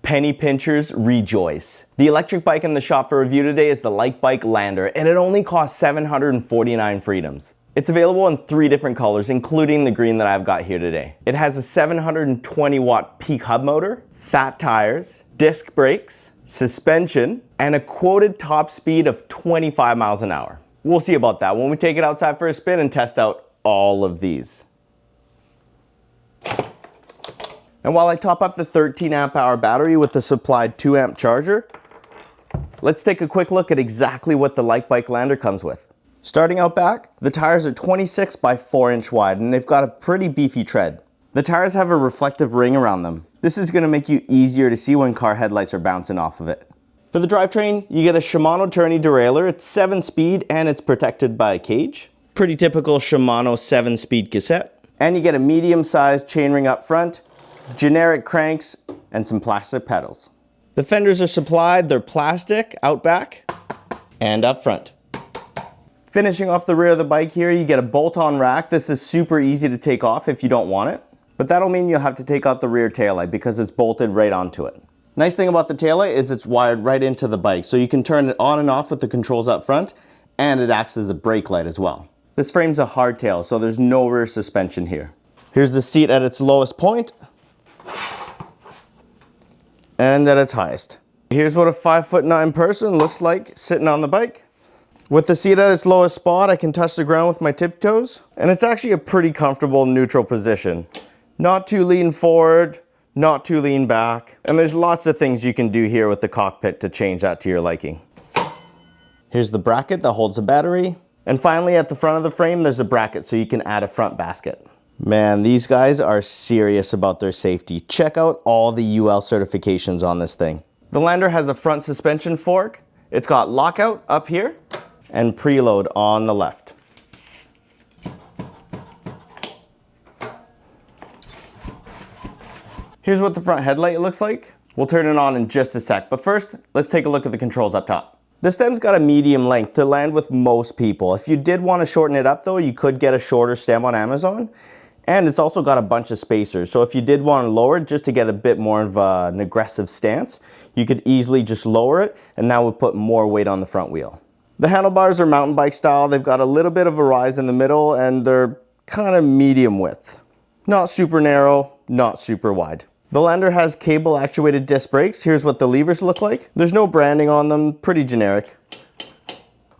penny pinchers rejoice. The electric bike in the shop for review today is the Likebike Lander, and it only costs 749 freedoms. It's available in 3 different colors, including the green that I've got here today. It has a 720 watt peak hub motor, fat tires, disc brakes, suspension, and a quoted top speed of 25 miles an hour. We'll see about that when we take it outside for a spin and test out all of these. And while I top up the 13 amp hour battery with the supplied 2 amp charger, let's take a quick look at exactly what the Likebike Lander comes with. Starting out back, the tires are 26 by 4 inch wide and they've got a pretty beefy tread. The tires have a reflective ring around them. This is going to make you easier to see when car headlights are bouncing off of it. For the drivetrain, you get a Shimano tourney derailleur. It's 7-speed and it's protected by a cage. Pretty typical Shimano 7-speed cassette. And you get a medium-sized chainring up front, generic cranks, and some plastic pedals. The fenders are supplied, they're plastic out back and up front. Finishing off the rear of the bike here, you get a bolt-on rack. This is super easy to take off if you don't want it, but that'll mean you'll have to take out the rear taillight because it's bolted right onto it. Nice thing about the taillight is it's wired right into the bike, so you can turn it on and off with the controls up front, and it acts as a brake light as well. This frame's a hardtail, so there's no rear suspension here. Here's the seat at its lowest point, and at its highest. Here's what a 5'9" person looks like sitting on the bike. With the seat at its lowest spot, I can touch the ground with my tiptoes, and it's actually a pretty comfortable neutral position. Not too lean forward, not too lean back, and there's lots of things you can do here with the cockpit to change that to your liking. Here's the bracket that holds the battery, and finally at the front of the frame there's a bracket so you can add a front basket. Man, these guys are serious about their safety. Check out all the UL certifications on this thing. The Lander has a front suspension fork. It's got lockout up here and preload on the left. Here's what the front headlight looks like. We'll turn it on in just a sec, but first, let's take a look at the controls up top. The stem's got a medium length to land with most people. If you did want to shorten it up though, you could get a shorter stem on Amazon. And it's also got a bunch of spacers, so if you did want to lower it just to get a bit more of an aggressive stance, you could easily just lower it, and that would put more weight on the front wheel. The handlebars are mountain bike style. They've got a little bit of a rise in the middle, and they're kind of medium width. Not super narrow, not super wide. The Lander has cable actuated disc brakes. Here's what the levers look like. There's no branding on them, pretty generic.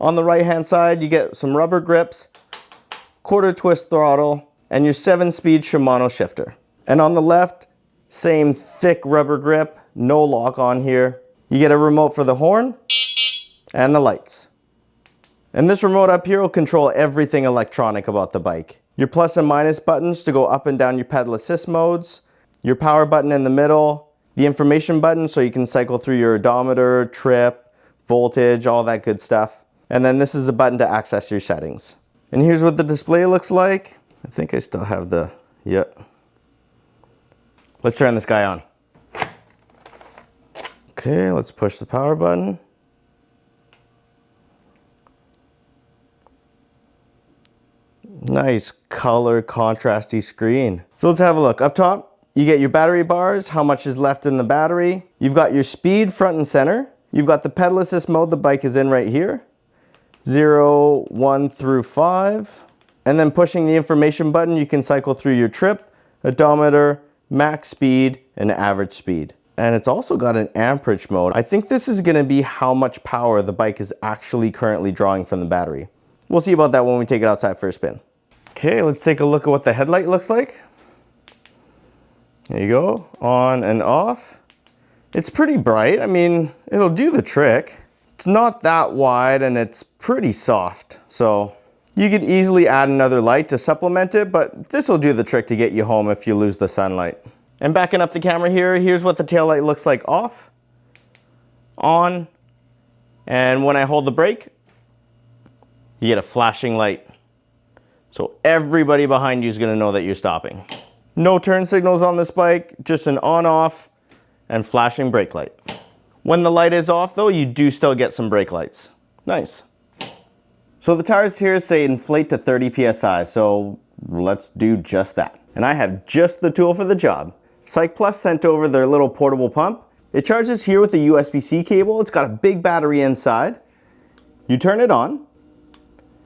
On the right hand side, you get some rubber grips, quarter twist throttle, and your 7-speed Shimano shifter. And on the left, same thick rubber grip, no lock on here. You get a remote for the horn and the lights. And this remote up here will control everything electronic about the bike. Your plus and minus buttons to go up and down your pedal assist modes, your power button in the middle, the information button so you can cycle through your odometer, trip, voltage, all that good stuff. And then this is the button to access your settings. And here's what the display looks like. I think I still have the, yep. Let's turn this guy on. Okay, let's push the power button. Nice color contrasty screen. So let's have a look. Up top, you get your battery bars, how much is left in the battery. You've got your speed front and center. You've got the pedal assist mode the bike is in right here. 0, 1 through 5. And then pushing the information button, you can cycle through your trip, odometer, max speed, and average speed. And it's also got an amperage mode. I think this is gonna be how much power the bike is actually currently drawing from the battery. We'll see about that when we take it outside for a spin. Okay, let's take a look at what the headlight looks like. There you go, on and off. It's pretty bright. I mean, it'll do the trick. It's not that wide and it's pretty soft. So you could easily add another light to supplement it, but this will do the trick to get you home if you lose the sunlight. And backing up the camera here, here's what the taillight looks like off, on, and when I hold the brake, you get a flashing light. So everybody behind you is going to know that you're stopping. No turn signals on this bike, just an on-off and flashing brake light. When the light is off though, you do still get some brake lights. Nice. So the tires here say inflate to 30 PSI, so let's do just that. And I have just the tool for the job. Cycplus sent over their little portable pump. It charges here with a USB-C cable. It's got a big battery inside. You turn it on.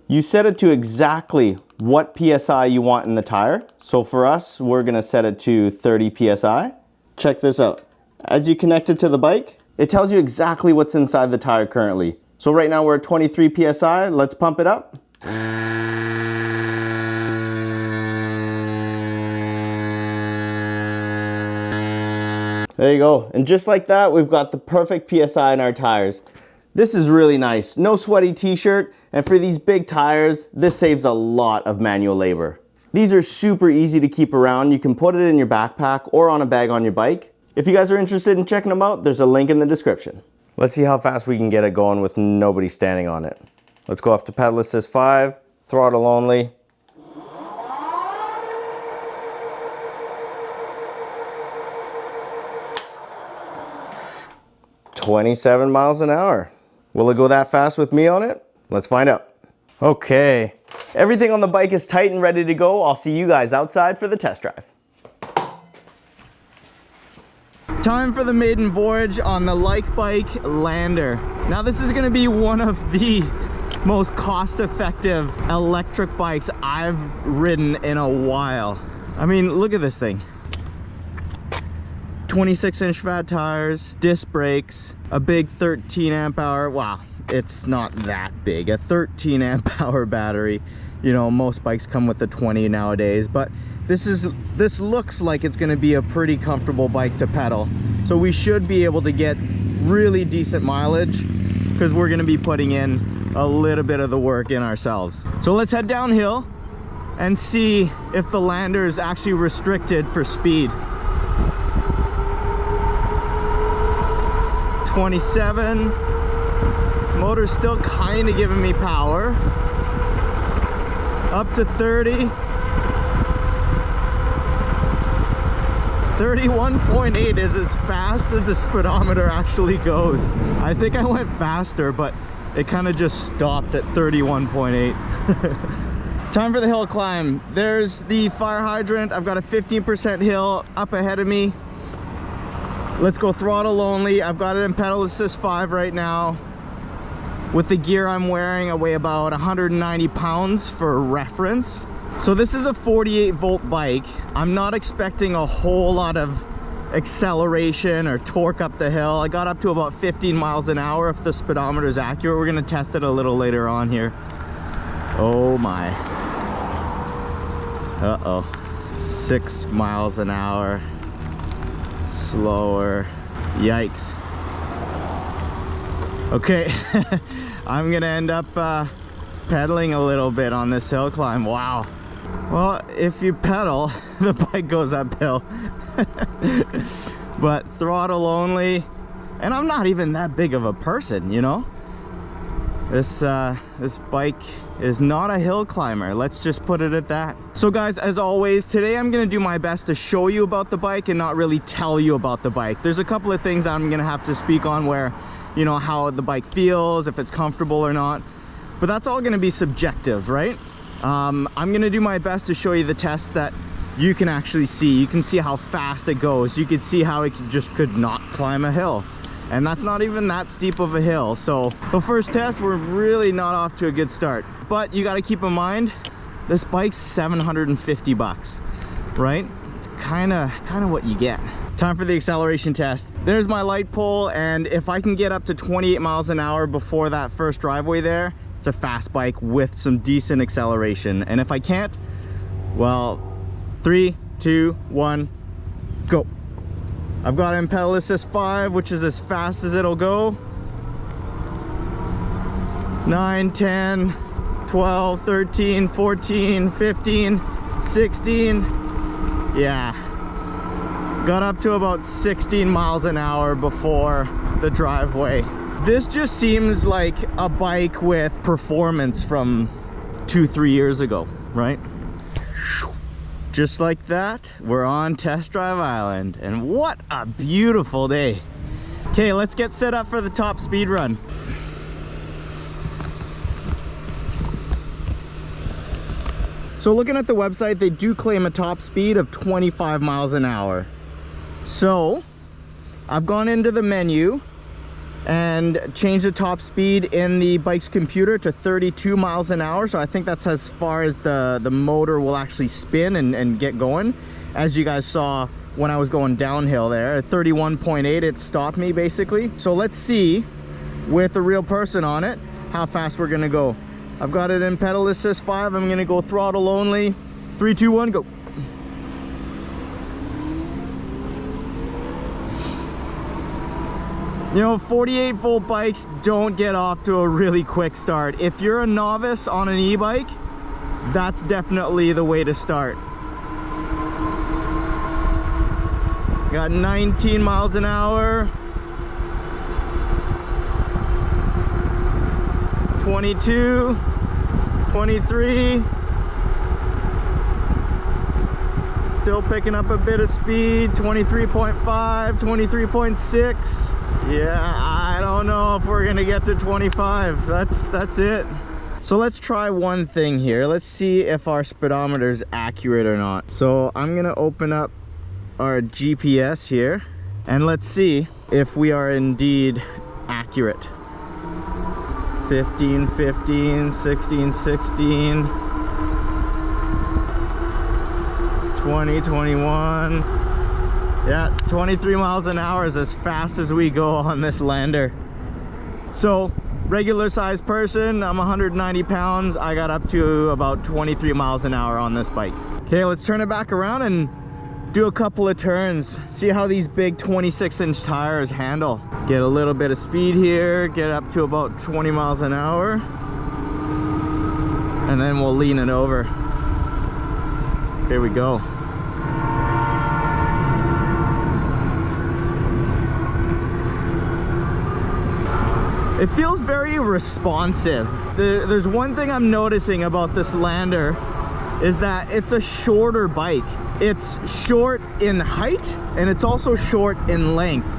You set it to exactly what PSI you want in the tire. So for us, we're gonna set it to 30 PSI. Check this out. As you connect it to the bike, it tells you exactly what's inside the tire currently. So right now we're at 23 PSI. Let's pump it up. There you go. And just like that, we've got the perfect PSI in our tires. This is really nice. No sweaty t-shirt, and for these big tires, this saves a lot of manual labor. These are super easy to keep around. You can put it in your backpack or on a bag on your bike. If you guys are interested in checking them out, there's a link in the description. Let's see how fast we can get it going with nobody standing on it. Let's go up to pedal assist 5, throttle only. $27 miles an hour. Will it go that fast with me on it? Let's find out. Okay, everything on the bike is tight and ready to go. I'll see you guys outside for the test drive. Time for the maiden voyage on the Likebike Lander. Now this is gonna be one of the most cost-effective electric bikes I've ridden in a while. I mean, look at this thing. 26-inch fat tires, disc brakes, a big 13 amp hour. Wow, it's not that big. A 13 amp hour battery. You know, most bikes come with a 20 nowadays, but this looks like it's gonna be a pretty comfortable bike to pedal. So we should be able to get really decent mileage because we're gonna be putting in a little bit of the work in ourselves. So let's head downhill and see if the Lander is actually restricted for speed. 27, motor's still kind of giving me power. Up to 30. 31.8 is as fast as the speedometer actually goes. I think I went faster, but it kind of just stopped at 31.8. Time for the hill climb. There's the fire hydrant. I've got a 15% hill up ahead of me. Let's go throttle only. I've got it in pedal assist 5 right now. With the gear I'm wearing, I weigh about 190 pounds for reference. So this is a 48 volt bike. I'm not expecting a whole lot of acceleration or torque up the hill. I got up to about 15 miles an hour if the speedometer is accurate. We're gonna test it a little later on here. Oh my. Uh-oh. 6 miles an hour. Slower. Yikes. Okay. I'm gonna end up pedaling a little bit on this hill climb. Wow. Well, if you pedal, the bike goes uphill. But throttle only, and I'm not even that big of a person, you know. This bike is not a hill climber. Let's just put it at that. So guys, as always, today I'm gonna do my best to show you about the bike and not really tell you about the bike. There's a couple of things I'm gonna have to speak on where, you know, how the bike feels, if it's comfortable or not. But that's all gonna be subjective, right? I'm gonna do my best to show you the test that you can actually see. You can see how fast it goes. You could see how it just could not climb a hill. And that's not even that steep of a hill. So the first test, we're really not off to a good start. But you gotta keep in mind, this bike's 750 bucks, right? It's kinda what you get. Time for the acceleration test. There's my light pole, and if I can get up to 28 miles an hour before that first driveway there, it's a fast bike with some decent acceleration. And if I can't, well, 3, 2, 1, go. I've got it in pedal assist 5, which is as fast as it'll go. 9, 10, 12, 13, 14, 15, 16. Yeah. Got up to about 16 miles an hour before the driveway. This just seems like a bike with performance from 2-3 years ago, right? Just like that, we're on Test Drive Island, and what a beautiful day. Okay, let's get set up for the top speed run. So looking at the website, they do claim a top speed of 25 miles an hour. So I've gone into the menu and changed the top speed in the bike's computer to 32 miles an hour. So I think that's as far as the motor will actually spin and get going. As you guys saw when I was going downhill there, at 31.8 it stopped me basically. So let's see with a real person on it how fast we're gonna go. I've got it in pedal assist 5. I'm gonna go throttle only. 3, 2, 1, go. You know, 48 volt bikes don't get off to a really quick start. If you're a novice on an e-bike, that's definitely the way to start. Got 19 miles an hour. 22, 23. Still picking up a bit of speed. 23.5, 23.6. Yeah, I don't know if we're gonna get to 25. That's it. So let's try one thing here. Let's see if our speedometer is accurate or not. So I'm gonna open up our GPS here and let's see if we are indeed accurate. 15, 15, 16, 16, 20, 21. Yeah, 23 miles an hour is as fast as we go on this Lander. So, regular sized person, I'm 190 pounds. I got up to about 23 miles an hour on this bike. Okay, let's turn it back around and do a couple of turns. See how these big 26-inch tires handle. Get a little bit of speed here, get up to about 20 miles an hour. And then we'll lean it over. Here we go. It feels very responsive. There's one thing I'm noticing about this Lander is that it's a shorter bike. It's short in height and it's also short in length.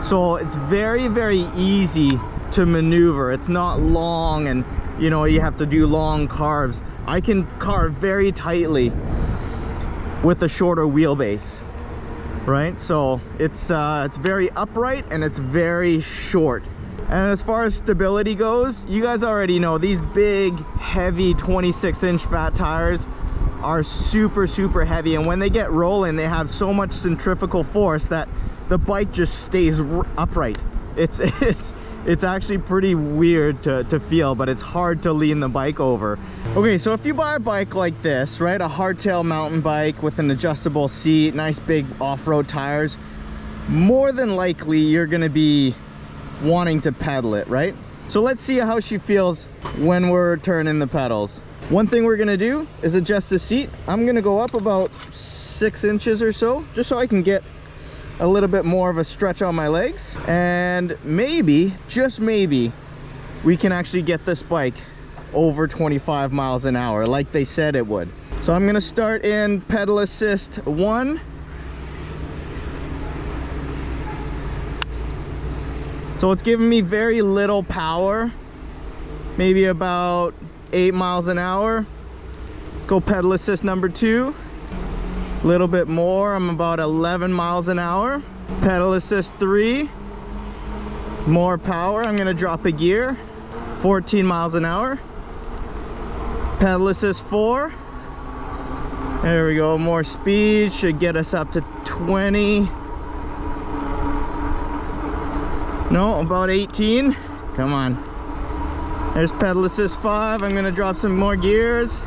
So it's very, very easy to maneuver. It's not long and you know, you have to do long carves. I can carve very tightly with a shorter wheelbase, right? So it's very upright and it's very short. And as far as stability goes, you guys already know these big, heavy 26-inch fat tires are super, super heavy. And when they get rolling, they have so much centrifugal force that the bike just stays upright. It's actually pretty weird to feel, but it's hard to lean the bike over. Okay, so if you buy a bike like this, right, a hardtail mountain bike with an adjustable seat, nice big off-road tires, more than likely you're gonna be wanting to pedal it, right? So let's see how she feels when we're turning the pedals. One thing we're gonna do is adjust the seat. I'm gonna go up about 6 inches or so, just so I can get a little bit more of a stretch on my legs. And maybe, just maybe, we can actually get this bike over 25 miles an hour like they said it would. So I'm gonna start in pedal assist 1. So it's giving me very little power, maybe about 8 miles an hour. Go pedal assist number 2. A little bit more, I'm about 11 miles an hour. Pedal assist 3. More power, I'm gonna drop a gear. 14 miles an hour. Pedal assist 4. There we go, more speed, should get us up to 20. No, about 18. Come on. There's pedal assist 5. I'm gonna drop some more gears.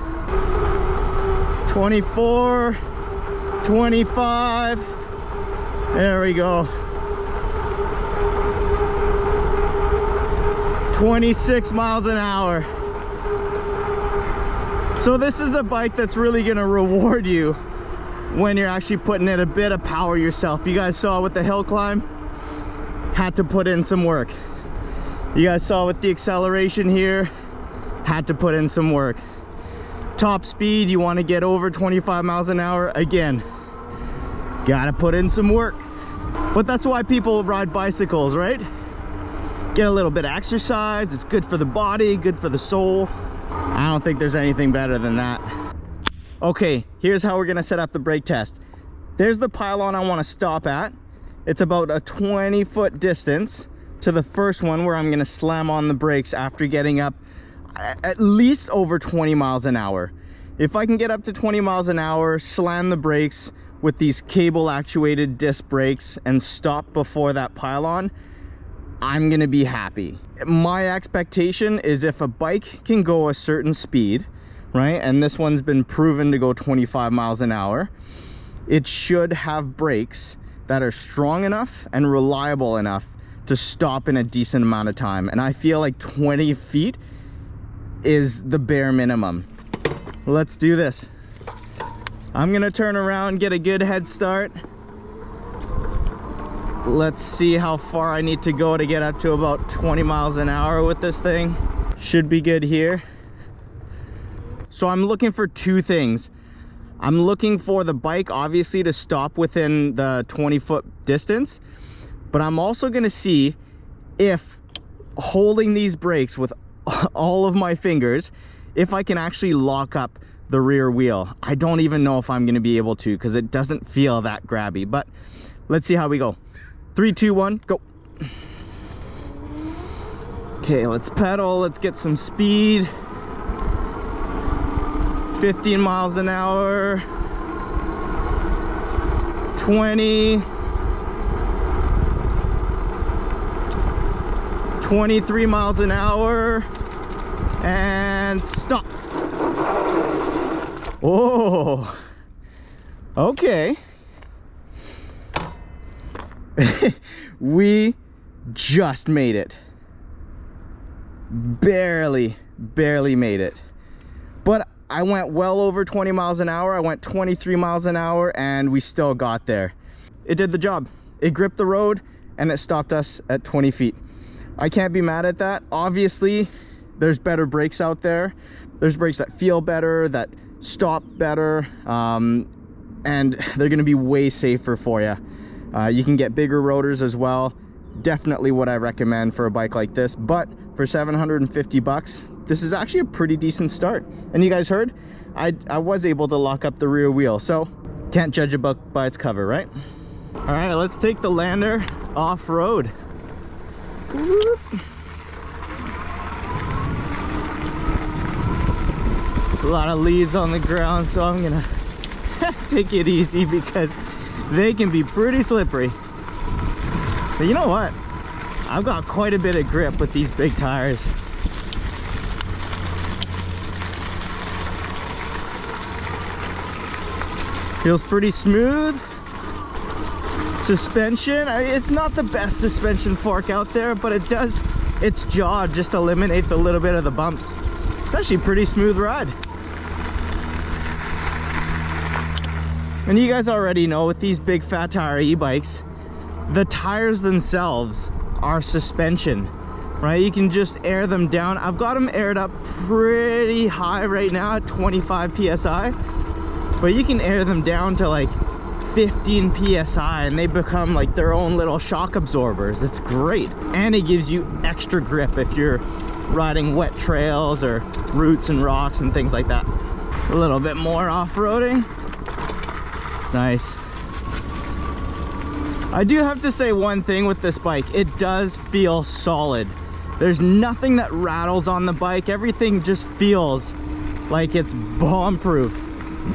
24, 25. There we go. 26 miles an hour. So this is a bike that's really gonna reward you when you're actually putting in a bit of power yourself. You guys saw with the hill climb, had to put in some work. You guys saw with the acceleration here, had to put in some work. Top speed, you want to get over 25 miles an hour, again, gotta put in some work. But that's why people ride bicycles, right? Get a little bit of exercise, it's good for the body, good for the soul. I don't think there's anything better than that. Okay, here's how we're gonna set up the brake test. There's the pylon I want to stop at. It's about a 20-foot distance to the first one where I'm gonna slam on the brakes after getting up at least over 20 miles an hour. If I can get up to 20 miles an hour, slam the brakes with these cable actuated disc brakes and stop before that pylon, I'm gonna be happy. My expectation is if a bike can go a certain speed, right, and this one's been proven to go 25 miles an hour, it should have brakes that are strong enough and reliable enough to stop in a decent amount of time. And I feel like 20 feet is the bare minimum. Let's do this. I'm gonna turn around, get a good head start. Let's see how far I need to go to get up to about 20 miles an hour with this thing. Should be good here. So I'm looking for two things. I'm looking for the bike obviously to stop within the 20-foot distance, but I'm also gonna see if holding these brakes with all of my fingers, if I can actually lock up the rear wheel. I don't even know if I'm gonna be able to because it doesn't feel that grabby, but let's see how we go. 3, 2, 1, go. Okay, let's pedal, let's get some speed. 15 miles an hour, 20, 23 miles an hour, and stop. Oh, okay. We just made it. Barely made it. But I went well over 20 miles an hour. I went 23 miles an hour and we still got there. It did the job. It gripped the road and it stopped us at 20 feet. I can't be mad at that. Obviously, there's better brakes out there. There's brakes that feel better, that stop better, and they're gonna be way safer for you. You can get bigger rotors as well. Definitely what I recommend for a bike like this, but for 750 bucks, this is actually a pretty decent start. And you guys heard, I was able to lock up the rear wheel, so can't judge a book by its cover, right? All right, let's take the Lander off-road. A lot of leaves on the ground, so I'm gonna take it easy because they can be pretty slippery. But you know what? I've got quite a bit of grip with these big tires. Feels pretty smooth. Suspension, it's not the best suspension fork out there, but it does its job, just eliminates a little bit of the bumps. It's actually a pretty smooth ride. And you guys already know with these big fat tire e-bikes, the tires themselves are suspension, right? You can just air them down. I've got them aired up pretty high right now at 25 PSI, but you can air them down to like 15 PSI and they become like their own little shock absorbers. It's great. And it gives you extra grip if you're riding wet trails or roots and rocks and things like that. A little bit more off-roading. Nice. I do have to say one thing with this bike. It does feel solid. There's nothing that rattles on the bike. Everything just feels like it's bomb-proof.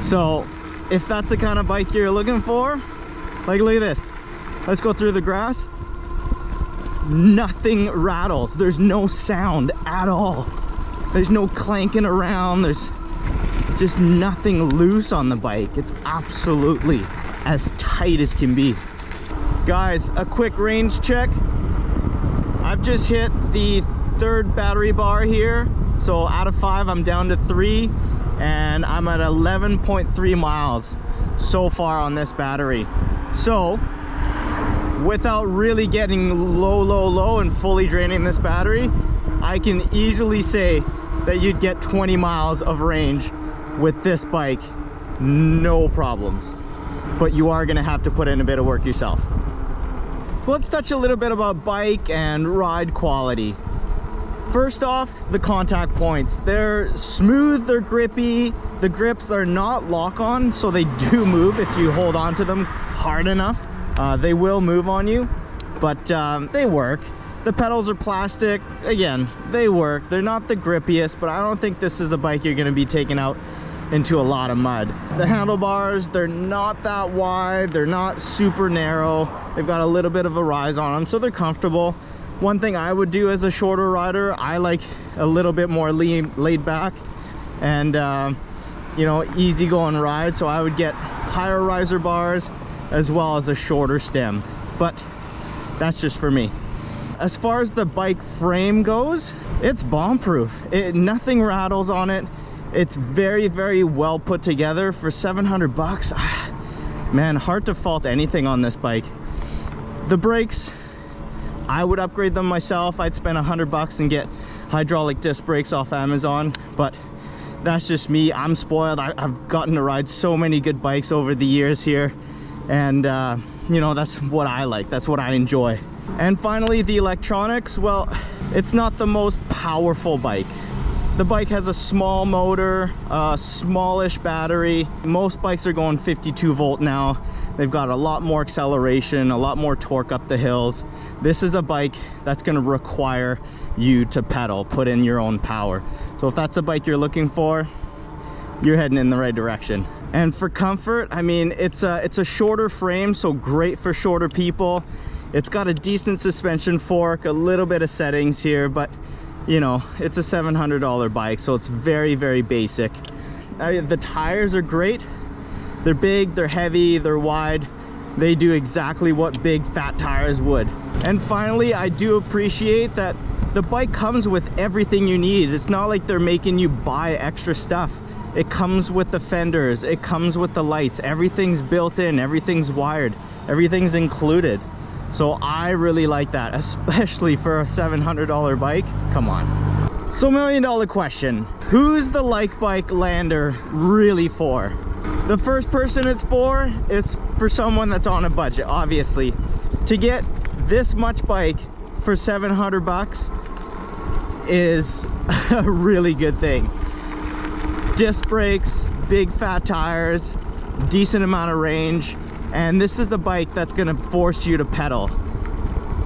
So if that's the kind of bike you're looking for, like, look at this. Let's go through the grass. Nothing rattles. There's no sound at all. There's no clanking around. There's just nothing loose on the bike. It's absolutely as tight as can be. Guys, a quick range check. I've just hit the 3rd battery bar here. So out of 5, I'm down to 3. And I'm at 11.3 miles so far on this battery. So without really getting low and fully draining this battery, I can easily say that you'd get 20 miles of range with this bike, no problems. But you are gonna have to put in a bit of work yourself. So let's touch a little bit about bike and ride quality. First off, the contact points. They're smooth, they're grippy. The grips are not lock-on, so they do move if you hold on to them hard enough. They will move on you, but they work. The pedals are plastic. Again, they work. They're not the grippiest, but I don't think this is a bike you're going to be taking out into a lot of mud. The handlebars, they're not that wide. They're not super narrow. They've got a little bit of a rise on them, so they're comfortable. One thing I would do as a shorter rider, I like a little bit more laid back and you know, easy going ride. So I would get higher riser bars as well as a shorter stem, but that's just for me. As far as the bike frame goes, it's bomb proof. Nothing rattles on it. It's very, very well put together for 700 bucks. Man, hard to fault anything on this bike. The brakes, I would upgrade them myself. I'd spend 100 bucks and get hydraulic disc brakes off Amazon, but that's just me. I'm spoiled. I've gotten to ride so many good bikes over the years here, and you know, that's what I like. That's what I enjoy. And finally, the electronics. Well, it's not the most powerful bike. The bike has a small motor, a smallish battery. Most bikes are going 52 volt now. They've got a lot more acceleration, a lot more torque up the hills. This is a bike that's going to require you to pedal, put in your own power. So if that's a bike you're looking for, you're heading in the right direction. And for comfort, I mean, it's a shorter frame, so great for shorter people. It's got a decent suspension fork, a little bit of settings here, but you know, it's a $700 bike, so it's very, very basic. The tires are great. They're big, they're heavy, they're wide. They do exactly what big fat tires would. And finally, I do appreciate that the bike comes with everything you need. It's not like they're making you buy extra stuff. It comes with the fenders, it comes with the lights, everything's built in, everything's wired, everything's included. So I really like that, especially for a $700 bike. Come on. So $1 million question, who's the Likebike Lander really for? The first person it's for is for someone that's on a budget, obviously. To get this much bike for 700 bucks is a really good thing. Disc brakes, big fat tires, decent amount of range, and this is a bike that's gonna force you to pedal.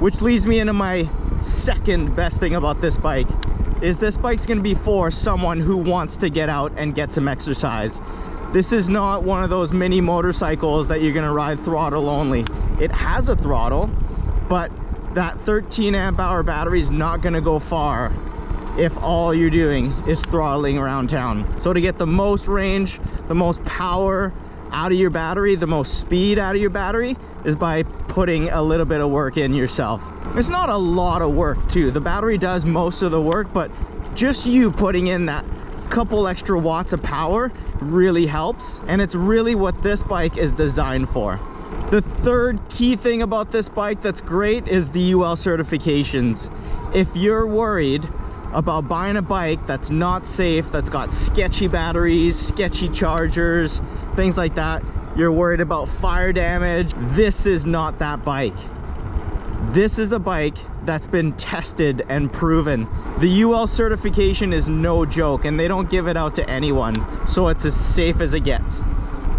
Which leads me into my second best thing about this bike, is this bike's gonna be for someone who wants to get out and get some exercise. This is not one of those mini motorcycles that you're gonna ride throttle only. It has a throttle, but that 13 amp hour battery is not gonna go far if all you're doing is throttling around town. So to get the most range, the most power out of your battery, the most speed out of your battery, is by putting a little bit of work in yourself. It's not a lot of work too. The battery does most of the work, but just you putting in that couple extra watts of power really helps, and it's really what this bike is designed for. The third key thing about this bike that's great is the UL certifications. If you're worried about buying a bike that's not safe, that's got sketchy batteries, sketchy chargers, things like that, you're worried about fire damage, this is not that bike. This is a bike that's been tested and proven. The UL certification is no joke, and they don't give it out to anyone, so it's as safe as it gets.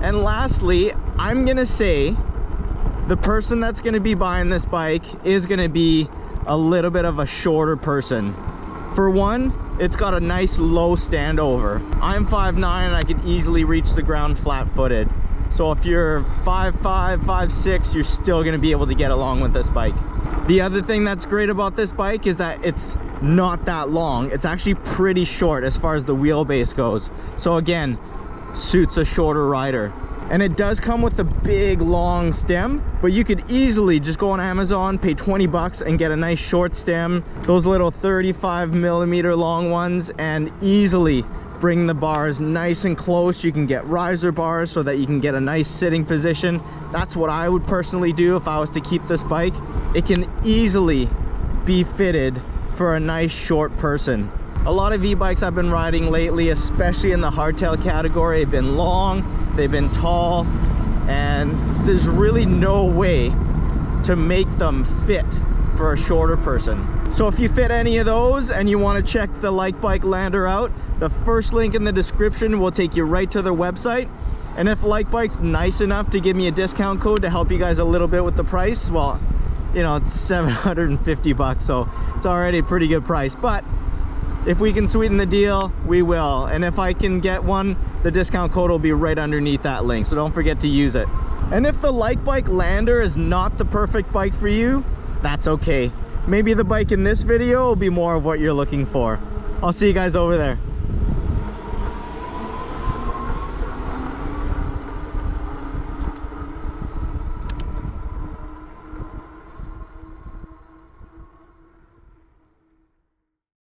And lastly, I'm gonna say the person that's gonna be buying this bike is gonna be a little bit of a shorter person. For one, it's got a nice low standover. I'm 5'9", and I can easily reach the ground flat-footed. So if you're 5'5", 5'6", you're still gonna be able to get along with this bike. The other thing that's great about this bike is that it's not that long. It's actually pretty short as far as the wheelbase goes. So again, suits a shorter rider. And it does come with a big long stem, but you could easily just go on Amazon, pay 20 bucks and get a nice short stem, those little 35 millimeter long ones, and easily bring the bars nice and close. You can get riser bars so that you can get a nice sitting position. That's what I would personally do if I was to keep this bike. It can easily be fitted for a nice short person. A lot of e-bikes I've been riding lately, especially in the hardtail category, have been long, they've been tall, and there's really no way to make them fit for a shorter person. So if you fit any of those and you want to check the Likebike Lander out, the first link in the description will take you right to their website. And if Likebike's nice enough to give me a discount code to help you guys a little bit with the price, well, you know, it's 750 bucks, so it's already a pretty good price. But if we can sweeten the deal, we will. And if I can get one, the discount code will be right underneath that link, so don't forget to use it. And if the Likebike Lander is not the perfect bike for you, that's okay. Maybe the bike in this video will be more of what you're looking for. I'll see you guys over there.